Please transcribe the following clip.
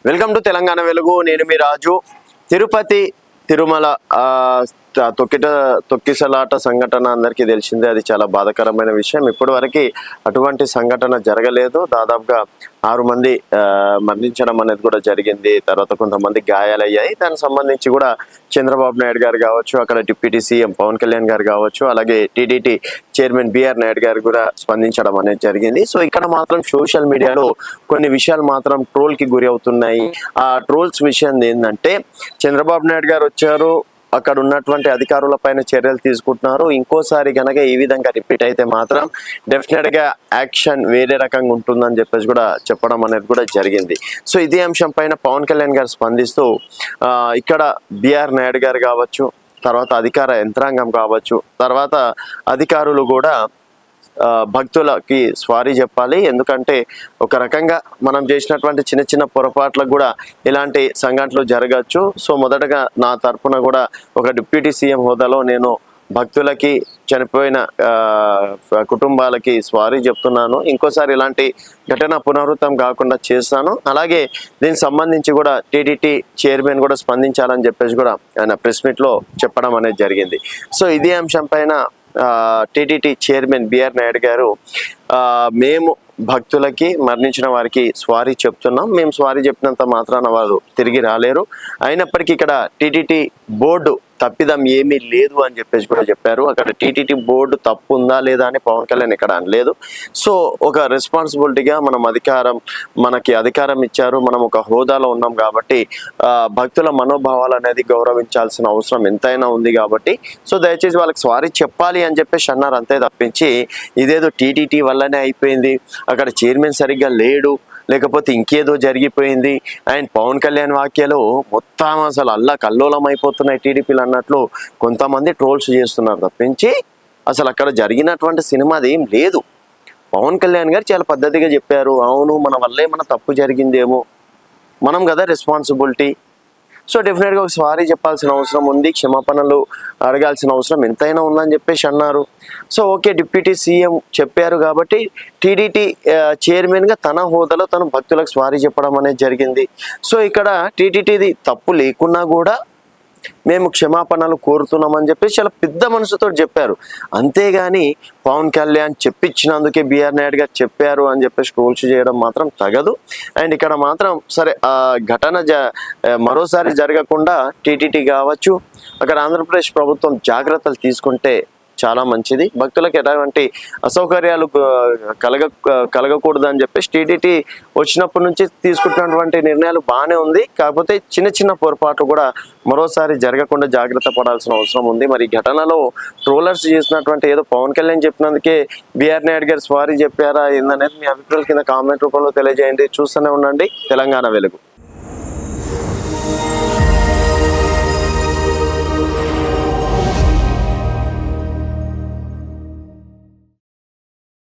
Welcome to Telangana వెలుగు. నేను మీ రాజు. తిరుపతి తిరుమల తొక్కిసలాట సంఘటన అందరికీ తెలిసిందే. అది చాలా బాధాకరమైన విషయం. ఇప్పటి వరకు అటువంటి సంఘటన జరగలేదు. దాదాపుగా 6 మంది మరణించడం అనేది కూడా జరిగింది. తర్వాత కొంతమంది గాయాలయ్యాయి. దానికి సంబంధించి కూడా చంద్రబాబు నాయుడు గారు కావచ్చు, అక్కడ డిప్యూటీ సీఎం పవన్ కళ్యాణ్ గారు కావచ్చు, అలాగే టీటీడీ చైర్మన్ బిఆర్ నాయుడు గారు కూడా స్పందించడం అనేది జరిగింది. సో ఇక్కడ మాత్రం సోషల్ మీడియాలో కొన్ని విషయాలు మాత్రం ట్రోల్కి గురి అవుతున్నాయి. ఆ ట్రోల్స్ విషయం ఏంటంటే, చంద్రబాబు నాయుడు గారు వచ్చారు, అక్కడ ఉన్నటువంటి అధికారుల పైన చర్యలు తీసుకుంటున్నారు, ఇంకోసారి కనుక ఈ విధంగా రిపీట్ అయితే మాత్రం డెఫినెట్ గా యాక్షన్ వేరే రకంగా ఉంటుందని చెప్పేసి కూడా చెప్పడం అనేది కూడా జరిగింది. సో ఇదే అంశం పైన పవన్ కళ్యాణ్ గారు స్పందిస్తూ ఇక్కడ బిఆర్ నాయుడు గారు కావచ్చు, తర్వాత అధికార యంత్రాంగం కావచ్చు, తర్వాత అధికారులు కూడా భక్తులకి స్వారీ చెప్పాలి. ఎందుకంటే ఒక రకంగా మనం చేసినటువంటి చిన్న చిన్న పొరపాట్లకు కూడా ఇలాంటి సంఘటనలు జరగచ్చు. సో మొదటగా నా తరఫున కూడా ఒక డిప్యూటీ సీఎం హోదాలో నేను భక్తులకి, చనిపోయిన కుటుంబాలకి స్వారీ చెప్తున్నాను. ఇంకోసారి ఇలాంటి ఘటన పునరావృతం కాకుండా చేస్తాను. అలాగే దీనికి సంబంధించి కూడా టీటీడీ చైర్మన్ కూడా స్పందించాలని చెప్పేసి కూడా ఆయన ప్రెస్ మీట్లో చెప్పడం అనేది జరిగింది. సో ఇదే అంశం పైన టీటీడీ చైర్మన్ బిఆర్ నాయుడు గారు, మేము భక్తులకి, మరణించిన వారికి స్వారీ చెప్తున్నాం. మేము స్వారీ చెప్పినంత మాత్రాన వారు తిరిగి రాలేరు. అయినప్పటికీ ఇక్కడ టీటీడీ బోర్డు తప్పిదం ఏమీ లేదు అని చెప్పేసి కూడా చెప్పారు. అక్కడ టీటీడీ బోర్డు తప్పు ఉందా లేదా అని పవన్ కళ్యాణ్ ఇక్కడ అనలేదు. సో ఒక రెస్పాన్సిబిలిటీగా మనకి అధికారం ఇచ్చారు, మనం ఒక హోదాలో ఉన్నాం కాబట్టి భక్తుల మనోభావాలు అనేది గౌరవించాల్సిన అవసరం ఎంతైనా ఉంది కాబట్టి సో దయచేసి వాళ్ళకి స్వారీ చెప్పాలి అని చెప్పేసి అన్నారు. అంతే తప్పించి ఇదేదో టీటీడీ వల్లనే అయిపోయింది, అక్కడ చైర్మన్ సరిగ్గా లేడు, లేకపోతే ఇంకేదో జరిగిపోయింది అండ్ పవన్ కళ్యాణ్ వాక్యాలు మొత్తం అసలు కల్లోలం అయిపోతున్నాయి టీడీపీలు అన్నట్లు కొంతమంది ట్రోల్స్ చేస్తున్నారు తప్పించి అసలు అక్కడ జరిగినటువంటి సినిమాది ఏం లేదు. పవన్ కళ్యాణ్ గారు చాలా పద్ధతిగా చెప్పారు, అవును మన వల్లే మన తప్పు జరిగిందేమో, మనం కదా రెస్పాన్సిబిలిటీ, సో డెఫినెట్గా ఒక సారీ చెప్పాల్సిన అవసరం ఉంది, క్షమాపణలు అడగాల్సిన అవసరం ఎంతైనా ఉందని చెప్పేసి అన్నారు. సో ఓకే, డిప్యూటీ సీఎం చెప్పారు కాబట్టి టీటీడీ చైర్మన్గా తన హోదాలో తను భక్తులకు సారీ చెప్పడం అనేది జరిగింది. సో ఇక్కడ టీటీడీది తప్పు లేకున్నా కూడా మేము క్షమాపణలు కోరుతున్నామని చెప్పేసి చాలా పెద్ద మనసుతో చెప్పారు. అంతేగాని పవన్ కళ్యాణ్ చెప్పించినందుకే బిఆర్ నాయుడు గారు చెప్పారు అని చెప్పేసి ట్రోల్స్ చేయడం మాత్రం తగదు. అండ్ ఇక్కడ మాత్రం సరే ఘటన మరోసారి జరగకుండా టీటీడీ కావచ్చు, అక్కడ ఆంధ్రప్రదేశ్ ప్రభుత్వం జాగ్రత్తలు తీసుకుంటే చాలా మంచిది. భక్తులకు ఎటువంటి అసౌకర్యాలు కలగకూడదు అని చెప్పేసి టీటీడీ వచ్చినప్పటి నుంచి తీసుకుంటున్నటువంటి నిర్ణయాలు బాగానే ఉంది. కాకపోతే చిన్న చిన్న పొరపాట్లు కూడా మరోసారి జరగకుండా జాగ్రత్త పడాల్సిన అవసరం ఉంది. మరి ఘటనలో ట్రోలర్స్ చేసినటువంటి ఏదో పవన్ కళ్యాణ్ చెప్పినందుకే బిఆర్ నాయుడు గారు స్వారీ చెప్పారా ఏందనేది మీ అభిప్రాయాల కింద కామెంట్ రూపంలో తెలియజేయండి. చూస్తూనే ఉండండి తెలంగాణ వెలుగు.